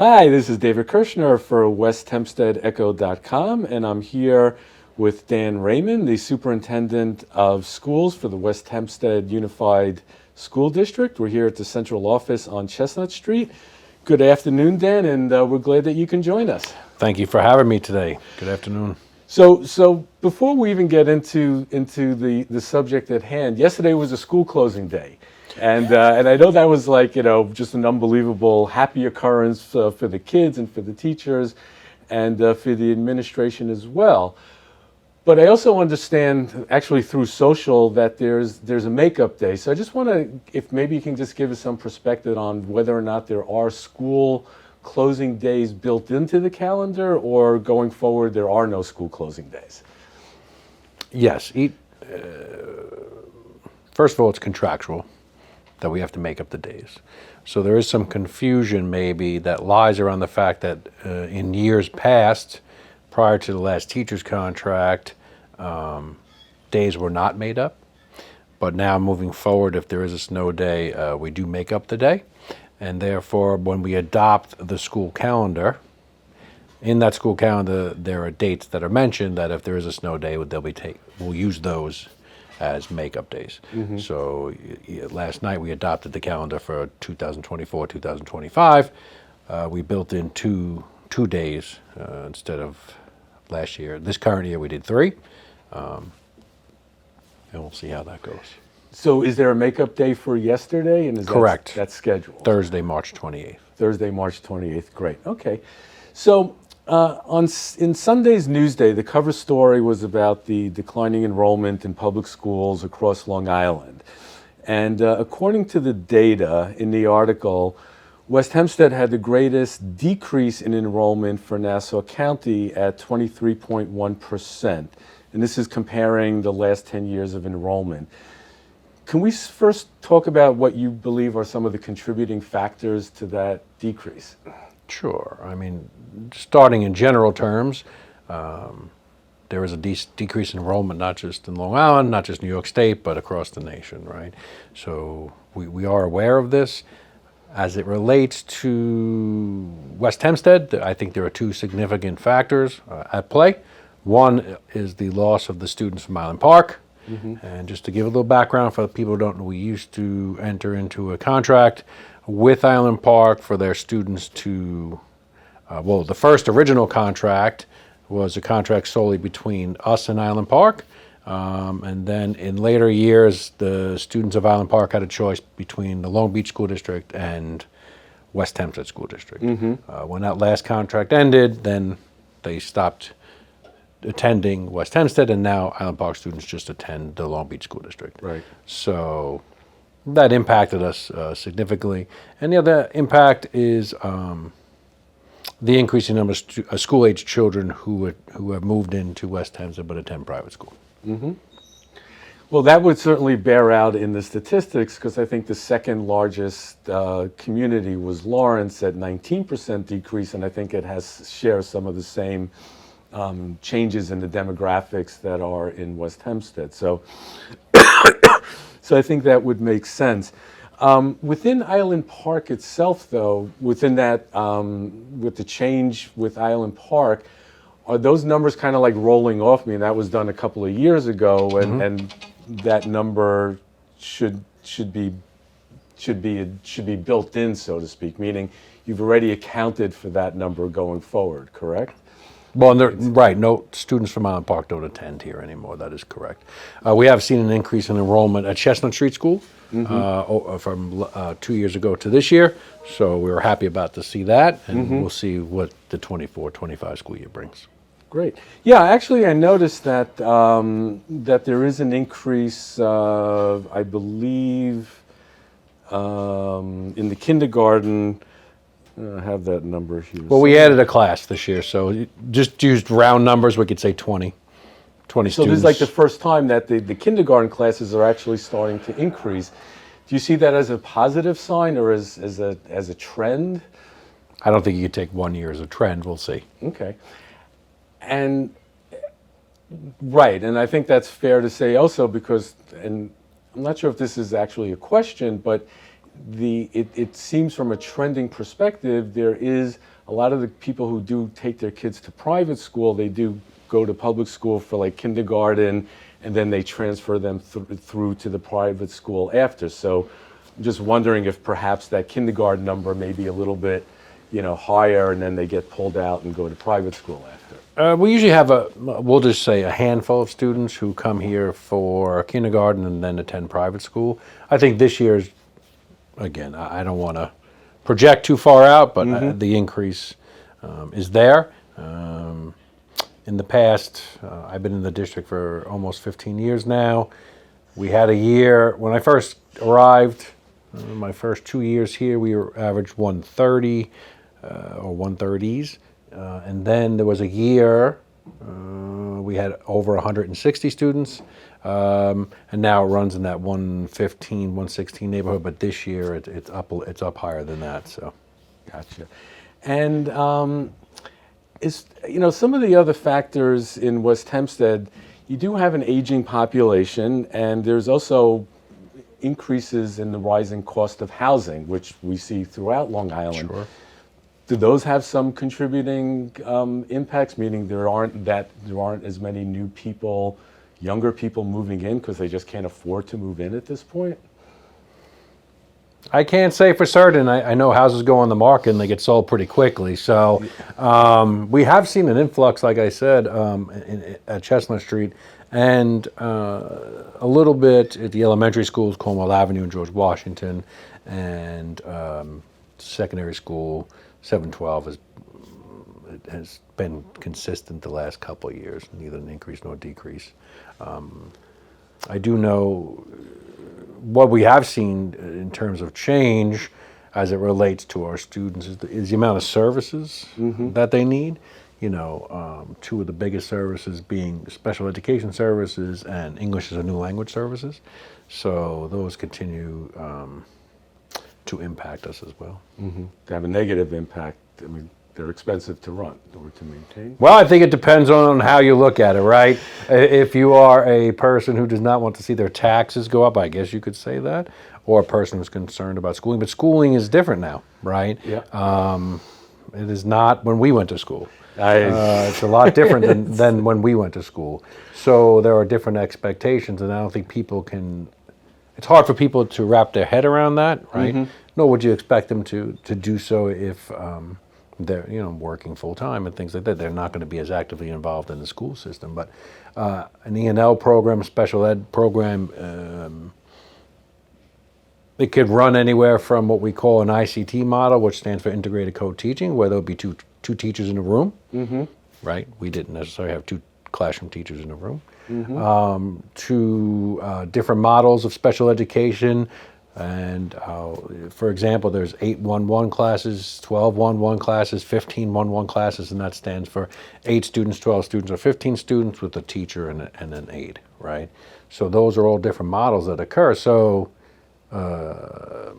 Hi, this is David Kirshner for WestHempsteadEcho.com, and I'm here with Dan Rehman, the Superintendent of Schools for the West Hempstead Unified School District. We're here at the central office on Chestnut Street. Good afternoon, Dan, and we're glad that you can join us. Thank you for having me today. Good afternoon. So before we even get into the subject at hand, yesterday was a school closing day. And I know that was just an unbelievable happy occurrence for the kids and for the teachers and for the administration as well. But I also understand actually through social that there's a makeup day. So I just want to, if maybe you can just give us some perspective on whether or not there are school closing days built into the calendar, or going forward there are no school closing days. Yes. First of all, it's contractual that we have to make up the days. So there is some confusion maybe that lies around the fact that in years past, prior to the last teacher's contract, days were not made up. But now moving forward, if there is a snow day, we do make up the day. And therefore, when we adopt the school calendar, in that school calendar, there are dates that are mentioned that if there is a snow day, we'll use those as makeup days. Mm-hmm. So last night we adopted the calendar for 2024, 2025. We built in two days instead of last year. This current year we did 3, and we'll see how that goes. So is there a makeup day for yesterday? And is Correct. That's scheduled? Thursday, March 28th. Thursday, March 28th. Great. Okay. So in Sunday's Newsday, the cover story was about the declining enrollment in public schools across Long Island. And according to the data in the article, West Hempstead had the greatest decrease in enrollment for Nassau County at 23.1%. And this is comparing the last 10 years of enrollment. Can we first talk about what you believe are some of the contributing factors to that decrease? Sure. I mean, starting in general terms, there is a decrease in enrollment not just in Long Island, not just New York State, but across the nation, right? So we are aware of this. As it relates to West Hempstead, I think there are 2 significant factors at play. One is the loss of the students from Island Park. Mm-hmm. And just to give a little background for the people who don't know, we used to enter into a contract with Island Park for their students to, the first original contract was a contract solely between us and Island Park. And then in later years, the students of Island Park had a choice between the Long Beach School District and West Hempstead School District. Mm-hmm. When that last contract ended, then they stopped attending West Hempstead, and now Island Park students just attend the Long Beach School District. Right. So that impacted us significantly. And the other impact is the increasing number of school-age children who have moved into West Hempstead but attend private school. Mm-hmm. Well, that would certainly bear out in the statistics, because I think the second largest community was Lawrence at 19% decrease, and I think it shares some of the same changes in the demographics that are in West Hempstead. So I think that would make sense. Within Island Park itself, though, within that, with the change with Island Park, are those numbers kind of like rolling off? I mean, that was done a couple of years ago, and, mm-hmm. and that number should be built in, so to speak, meaning you've already accounted for that number going forward, correct? Well, right. No students from Island Park don't attend here anymore. That is correct. We have seen an increase in enrollment at Chestnut Street School, mm-hmm. From 2 years ago to this year. So we were happy about to see that, and mm-hmm. we'll see what the 24-25 school year brings. Great. Yeah, actually, I noticed that that there is an increase, I believe, in the kindergarten. I have that number here. Well, we added a class this year, so just used round numbers. We could say 20 students. So this is like the first time that the kindergarten classes are actually starting to increase. Do you see that as a positive sign or as a trend? I don't think you could take 1 year as a trend. We'll see. Okay. And right, and I think that's fair to say also because, and I'm not sure if this is actually a question, but it seems from a trending perspective, there is a lot of the people who do take their kids to private school, they do go to public school for like kindergarten, and then they transfer them through to the private school after. So I'm just wondering if perhaps that kindergarten number may be a little bit, higher, and then they get pulled out and go to private school after. We usually have we'll just say a handful of students who come here for kindergarten and then attend private school. I think this year's, again, I don't want to project too far out, but the increase is there. In the past, I've been in the district for almost 15 years now. We had a year, when I first arrived, my first 2 years here, we were averaged 130 or 130s. And then there was a year, we had over 160 students. And now it runs in that 115, 116 neighborhood, but this year it's up higher than that. So, gotcha. And some of the other factors in West Hempstead, you do have an aging population, and there's also increases in the rising cost of housing, which we see throughout Long Island. Sure. Do those have some contributing impacts? Meaning there aren't as many new people, younger people moving in because they just can't afford to move in at this point? I can't say for certain. I know houses go on the market and they get sold pretty quickly. So we have seen an influx, like I said, at Chestnut Street, and a little bit at the elementary schools, Cornwall Avenue and George Washington, and secondary school, 712 has been consistent the last couple of years, neither an increase nor decrease. I do know what we have seen in terms of change as it relates to our students is the amount of services that they need. Two of the biggest services being special education services and English as a new language services. So those continue to impact us as well. To have a negative impact, I mean, they're expensive to run or to maintain. Well, I think it depends on how you look at it, right? If you are a person who does not want to see their taxes go up, I guess you could say that, or a person who's concerned about schooling. But schooling is different now, right? Yeah. It is not when we went to school. It's a lot different than when we went to school. So there are different expectations, and I don't think people can. It's hard for people to wrap their head around that, right? Nor would you expect them to do so if they're working full time and things like that. They're not going to be as actively involved in the school system. But an E&L program, special ed program, it could run anywhere from what we call an ICT model, which stands for integrated co-teaching, where there'll be two teachers in a room, right? We didn't necessarily have two classroom teachers in a room. To different models of special education. And for example, there's 811 classes, 1211 classes, 1511 classes, and that stands for 8 students, 12 students, or 15 students with a teacher and an aide, right? So those are all different models that occur. So the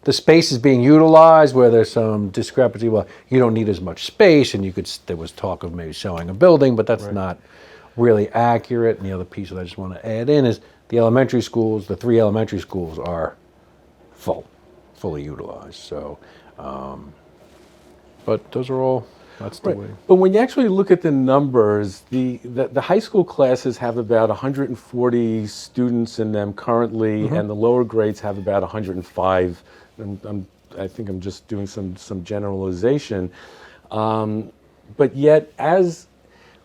space is being utilized where there's some discrepancy. Well, you don't need as much space, and there was talk of maybe selling a building, but that's not really accurate. And the other piece that I just want to add in is the elementary schools, the 3 elementary schools are fully utilized. So, but those are all, that's the way. But when you actually look at the numbers, the high school classes have about 140 students in them currently, and the lower grades have about 105. I think I'm just doing some generalization. But yet, as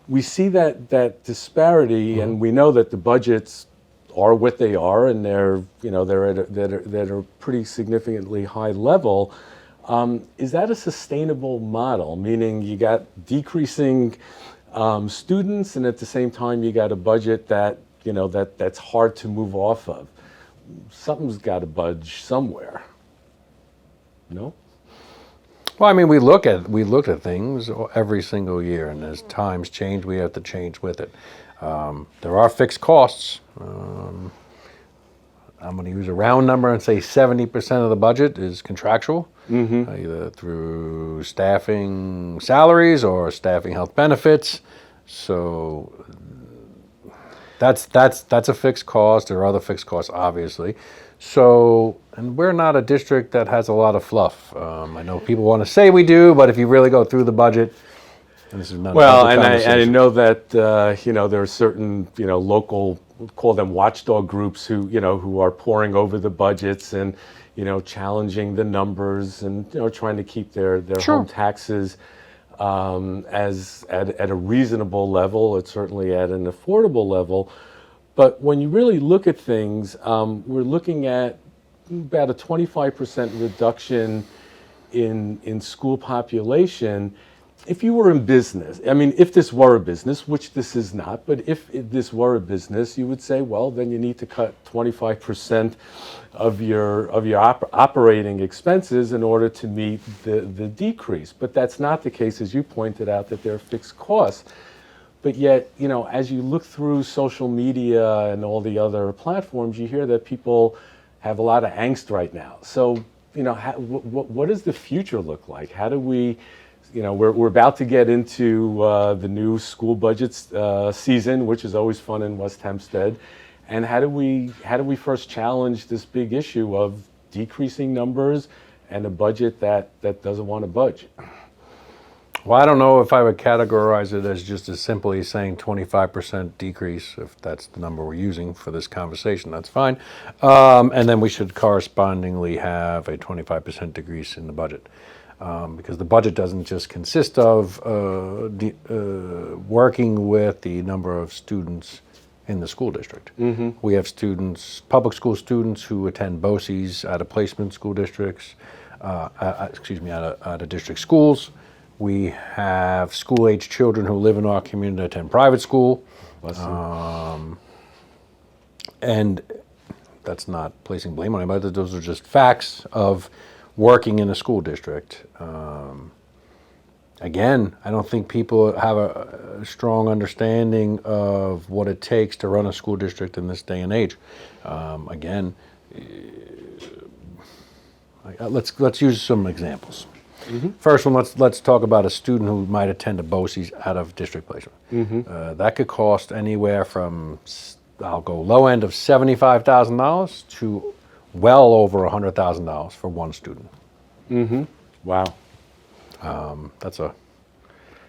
we see that disparity, and we know that the budgets are what they are, and they're at a pretty significantly high level. Is that a sustainable model? Meaning you got decreasing students, and at the same time you got a budget that's hard to move off of. Something's got to budge somewhere. No? Well, I mean, we look at things every single year, and as times change, we have to change with it. There are fixed costs. I'm going to use a round number and say 70% of the budget is contractual, either through staffing salaries or staffing health benefits. So that's a fixed cost. There are other fixed costs, obviously. So, and we're not a district that has a lot of fluff. I know people want to say we do, but if you really go through the budget, and this is not a Well, budget and I conversation. know that there are certain local, we'll call them watchdog groups who are poring over the budgets and challenging the numbers and trying to keep their Sure. home taxes as at a reasonable level. It's certainly at an affordable level. But when you really look at things, we're looking at about a 25% reduction in school population. If you were in business, I mean, if this were a business, which this is not, but if this were a business, you would say, well, then you need to cut 25% of your operating expenses in order to meet the decrease. But that's not the case, as you pointed out, that there are fixed costs. But yet, as you look through social media and all the other platforms, you hear that people have a lot of angst right now. So, what does the future look like? How do we, we're about to get into the new school budgets season, which is always fun in West Hempstead. And how do we first challenge this big issue of decreasing numbers and a budget that doesn't want to budge? Well, I don't know if I would categorize it as just as simply saying 25% decrease, if that's the number we're using for this conversation, that's fine. And then we should correspondingly have a 25% decrease in the budget. Because the budget doesn't just consist of working with the number of students in the school district. Mm-hmm. We have students, public school students who attend BOCES out of placement school districts, out of district schools. We have school-age children who live in our community that attend private school. And that's not placing blame on anybody. Those are just facts of working in a school district. Again, I don't think people have a strong understanding of what it takes to run a school district in this day and age. Let's use some examples. Mm-hmm. First one, let's talk about a student who might attend a BOCES out of district placement. Mm-hmm. That could cost anywhere from, I'll go low end of $75,000 to well over $100,000 for one student. Mm-hmm. Wow. That's a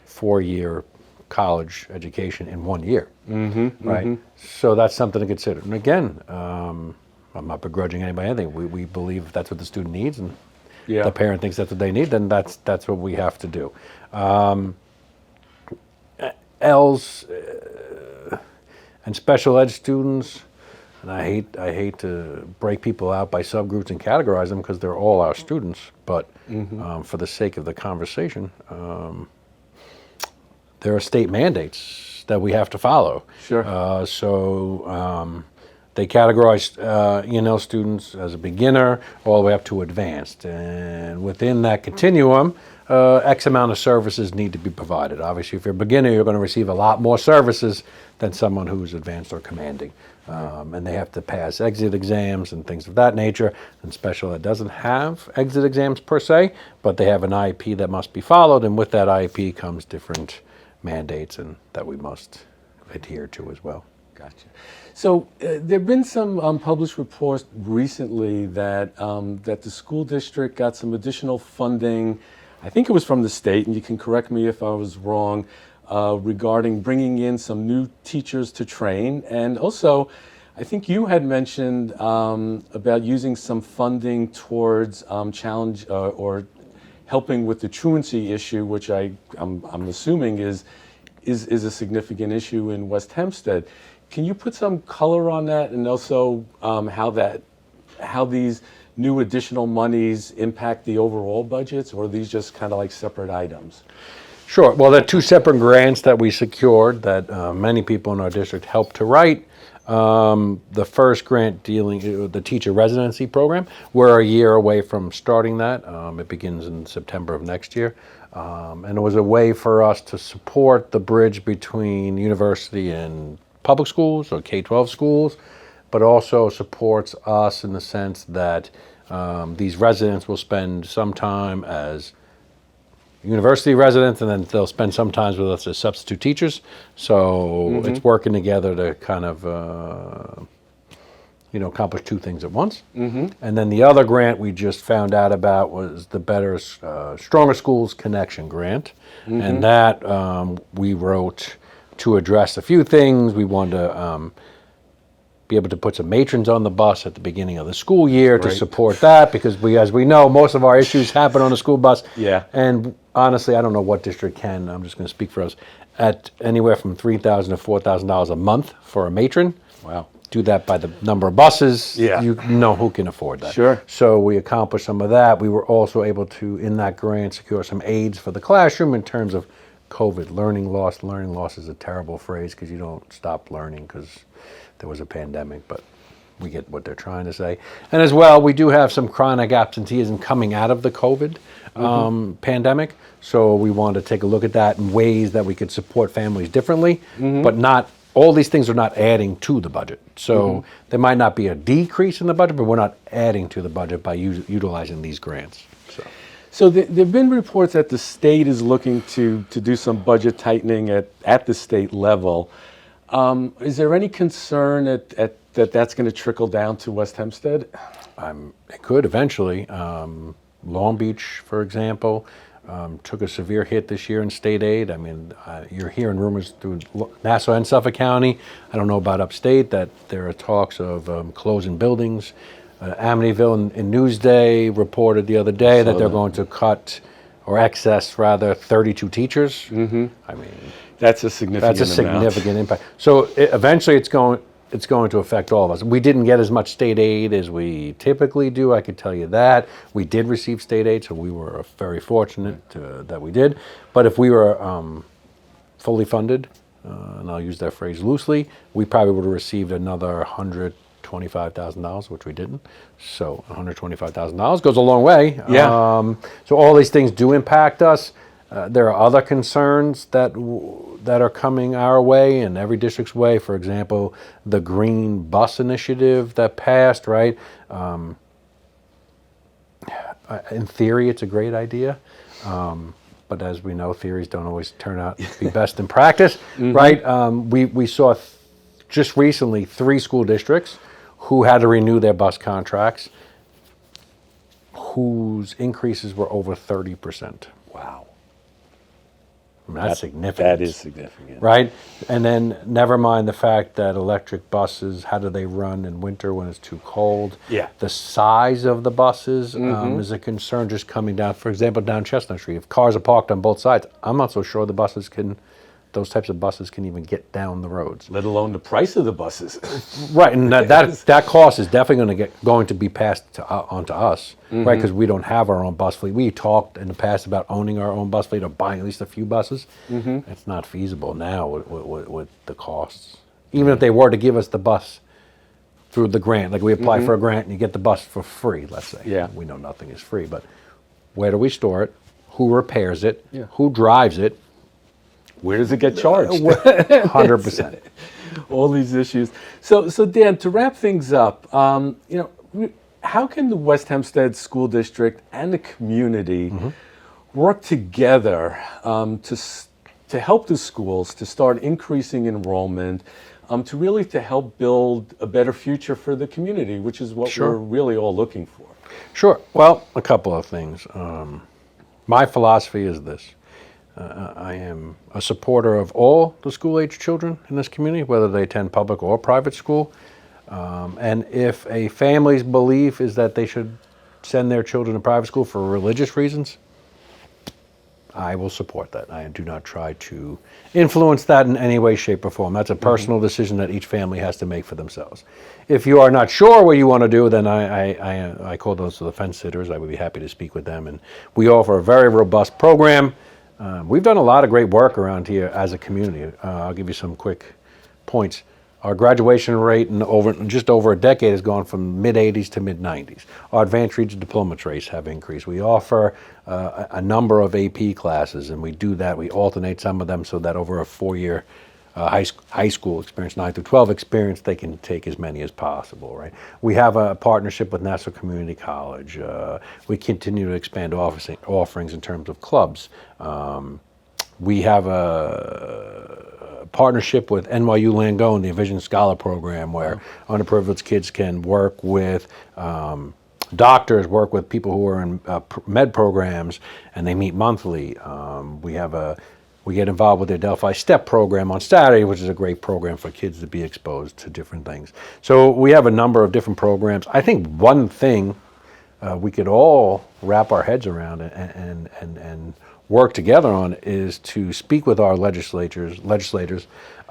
4-year college education in 1 year, right? Mm-hmm. So that's something to consider. And again, I'm not begrudging anybody anything. We believe that's what the student needs, and the parent thinks that's what they need, then that's what we have to do. ELs and special ed students, and I hate to break people out by subgroups and categorize them because they're all our students, but for the sake of the conversation, there are state mandates that we have to follow. Sure. They categorize students as a beginner all the way up to advanced. And within that continuum, X amount of services need to be provided. Obviously, if you're a beginner, you're going to receive a lot more services than someone who's advanced or commanding. And they have to pass exit exams and things of that nature. And special ed doesn't have exit exams per se, but they have an IEP that must be followed. And with that IEP comes different mandates and that we must adhere to as well. Gotcha. So there have been some published reports recently that that the school district got some additional funding. I think it was from the state, and you can correct me if I was wrong, regarding bringing in some new teachers to train. And also, I think you had mentioned about using some funding towards challenge or helping with the truancy issue, which I'm assuming is a significant issue in West Hempstead. Can you put some color on that, and also how these new additional monies impact the overall budgets, or are these just kind of like separate items? Sure. Well, there are two separate grants that we secured that many people in our district helped to write. The first grant dealing with the teacher residency program, we're a year away from starting that. It begins in September of next year. And it was a way for us to support the bridge between university and public schools or K-12 schools, but also supports us in the sense that these residents will spend some time as university residents, and then they'll spend some time with us as substitute teachers. So it's working together to kind of accomplish two things at once. Mm-hmm. And then the other grant we just found out about was the Better, Stronger Schools Connection grant. Mm-hmm. And that we wrote to address a few things. We wanted to be able to put some matrons on the bus at the beginning of the school year to support that, because as we know, most of our issues happen on the school bus. Yeah. And honestly, I don't know what district can, I'm just going to speak for us, at anywhere from $3,000 to $4,000 a month for a matron. Wow. Do that by the number of buses. Yeah. You know who can afford that. Sure. So we accomplished some of that. We were also able to, in that grant, secure some aids for the classroom in terms of COVID learning loss. Learning loss is a terrible phrase because you don't stop learning because there was a pandemic, but we get what they're trying to say. And as well, we do have some chronic absenteeism coming out of the COVID pandemic. So we wanted to take a look at that in ways that we could support families differently, but not, all these things are not adding to the budget. So there might not be a decrease in the budget, but we're not adding to the budget by utilizing these grants. So there have been reports that the state is looking to do some budget tightening at the state level. Is there any concern that that's going to trickle down to West Hempstead? It could eventually. Long Beach, for example, took a severe hit this year in state aid. I mean, you're hearing rumors through Nassau and Suffolk County. I don't know about upstate that there are talks of closing buildings. Amityville in Newsday reported the other day that they're going to cut, or excess rather, 32 teachers. Mm-hmm. I mean, that's a significant impact. So eventually it's going to affect all of us. We didn't get as much state aid as we typically do, I could tell you that. We did receive state aid, so we were very fortunate that we did. But if we were fully funded, and I'll use that phrase loosely, we probably would have received another $125,000, which we didn't. So $125,000 goes a long way. Yeah. So all these things do impact us. There are other concerns that are coming our way and every district's way. For example, the green bus initiative that passed, right? In theory, it's a great idea. But as we know, theories don't always turn out to be best in practice, right? We saw just recently 3 school districts who had to renew their bus contracts, whose increases were over 30%. Wow. I mean, that's significant. That is significant. Right? And then never mind the fact that electric buses, how do they run in winter when it's too cold? Yeah. The size of the buses is a concern just coming down. For example, down Chestnut Street, if cars are parked on both sides, I'm not so sure those types of buses can even get down the roads. Let alone the price of the buses. Right, and that cost is definitely going to be passed on to us, right? Because we don't have our own bus fleet. We talked in the past about owning our own bus fleet or buying at least a few buses. It's not feasible now with the costs. Even if they were to give us the bus through the grant, like we apply for a grant and you get the bus for free, let's say. Yeah. We know nothing is free, but where do we store it? Who repairs it? Yeah. Who drives it? Where does it get charged? 100%. All these issues. So Dan, to wrap things up, how can the West Hempstead School District and the community work together to help the schools to start increasing enrollment, to help build a better future for the community, which is what we're really all looking for? Sure. Well, a couple of things. My philosophy is this. I am a supporter of all the school-age children in this community, whether they attend public or private school. And if a family's belief is that they should send their children to private school for religious reasons, I will support that. I do not try to influence that in any way, shape, or form. That's a personal decision that each family has to make for themselves. If you are not sure what you want to do, then I call those the fence sitters. I would be happy to speak with them. And we offer a very robust program. We've done a lot of great work around here as a community. I'll give you some quick points. Our graduation rate in just over a decade has gone from mid-80s to mid-90s. Our advanced region diploma rates have increased. We offer a number of AP classes, and we do that. We alternate some of them so that over a 4-year high school experience, 9 through 12 experience, they can take as many as possible, right? We have a partnership with Nassau Community College. We continue to expand offerings in terms of clubs. We have a partnership with NYU Langone, the Vision Scholar Program, where underprivileged kids can work with doctors, work with people who are in med programs, and they meet monthly. We get involved with the Adelphi STEP program on Saturday, which is a great program for kids to be exposed to different things. So we have a number of different programs. I think one thing we could all wrap our heads around and work together on is to speak with our legislators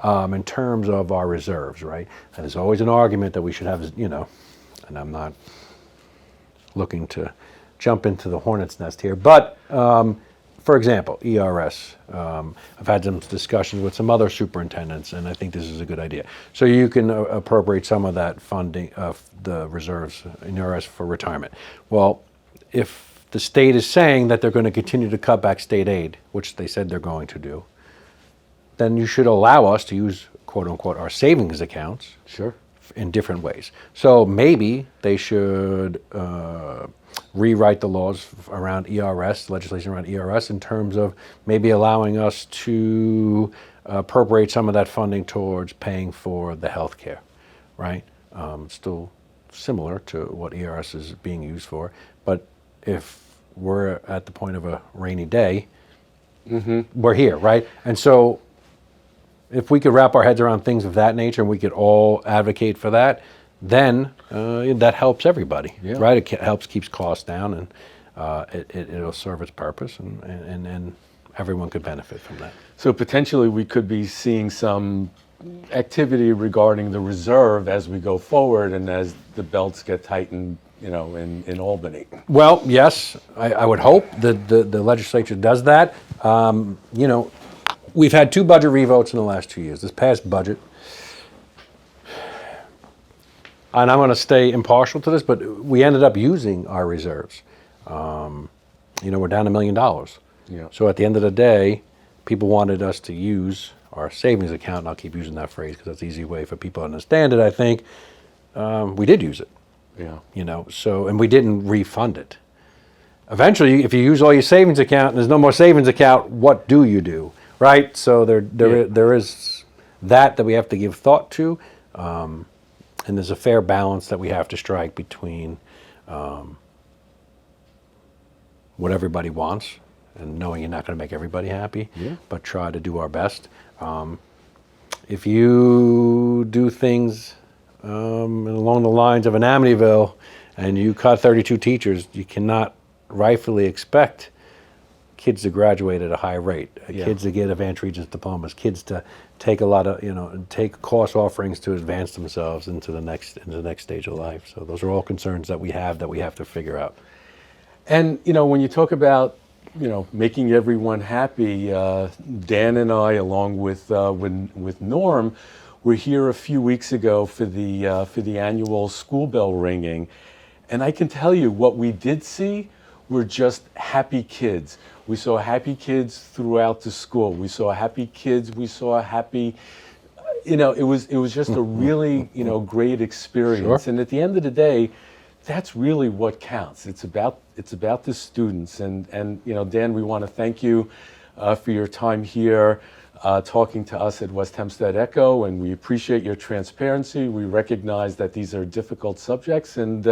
in terms of our reserves, right? And there's always an argument that we should have, and I'm not looking to jump into the hornet's nest here, but for example, ERS. I've had some discussions with some other superintendents, and I think this is a good idea. So you can appropriate some of that funding of the reserves in ERS for retirement. Well, if the state is saying that they're going to continue to cut back state aid, which they said they're going to do, then you should allow us to use, quote unquote, our savings accounts. Sure. In different ways. So maybe they should rewrite the laws around ERS, legislation around ERS, in terms of maybe allowing us to appropriate some of that funding towards paying for the health care, right? Still similar to what ERS is being used for. But if we're at the point of a rainy day, we're here, right? And so if we could wrap our heads around things of that nature and we could all advocate for that, then that helps everybody, right? It helps keeps costs down, and it'll serve its purpose, and everyone could benefit from that. So potentially we could be seeing some activity regarding the reserve as we go forward and as the belts get tightened, in Albany. Well, yes, I would hope that the legislature does that. We've had 2 budget revotes in the last 2 years. This past budget, and I'm going to stay impartial to this, but we ended up using our reserves. We're down $1 million. Yeah. So at the end of the day, people wanted us to use our savings account, and I'll keep using that phrase because that's the easy way for people to understand it, I think. We did use it. Yeah. And we didn't refund it. Eventually, if you use all your savings account and there's no more savings account, what do you do? Right, so there is that we have to give thought to, and there's a fair balance that we have to strike between what everybody wants and knowing you're not going to make everybody happy, but try to do our best. If you do things along the lines of an Amityville and you cut 32 teachers, you cannot rightfully expect kids to graduate at a high rate, kids to get advanced regents diplomas, kids to take a lot of, take course offerings to advance themselves into the next stage of life. So those are all concerns that we have to figure out. And, when you talk about, making everyone happy, Dan and I, along with Norm, were here a few weeks ago for the annual school bell ringing. And I can tell you what we did see were just happy kids. We saw happy kids throughout the school. We saw happy kids. We saw happy, it was just a really, great experience. Sure. And at the end of the day, that's really what counts. It's about the students. And Dan, we want to thank you for your time here talking to us at West Hempstead Echo, and we appreciate your transparency. We recognize that these are difficult subjects, and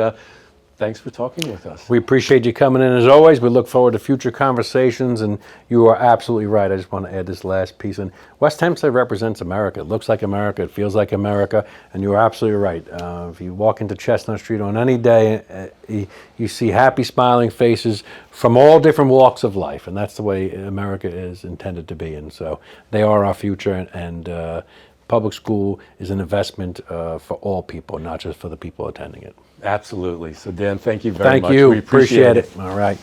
thanks for talking with us. We appreciate you coming in as always. We look forward to future conversations, and you are absolutely right. I just want to add this last piece. And West Hempstead represents America. It looks like America. It feels like America. And you are absolutely right. If you walk into Chestnut Street on any day, you see happy, smiling faces from all different walks of life. And that's the way America is intended to be. And so they are our future. And public school is an investment for all people, not just for the people attending it. Absolutely. So Dan, thank you very much. Thank you. We appreciate it. All right.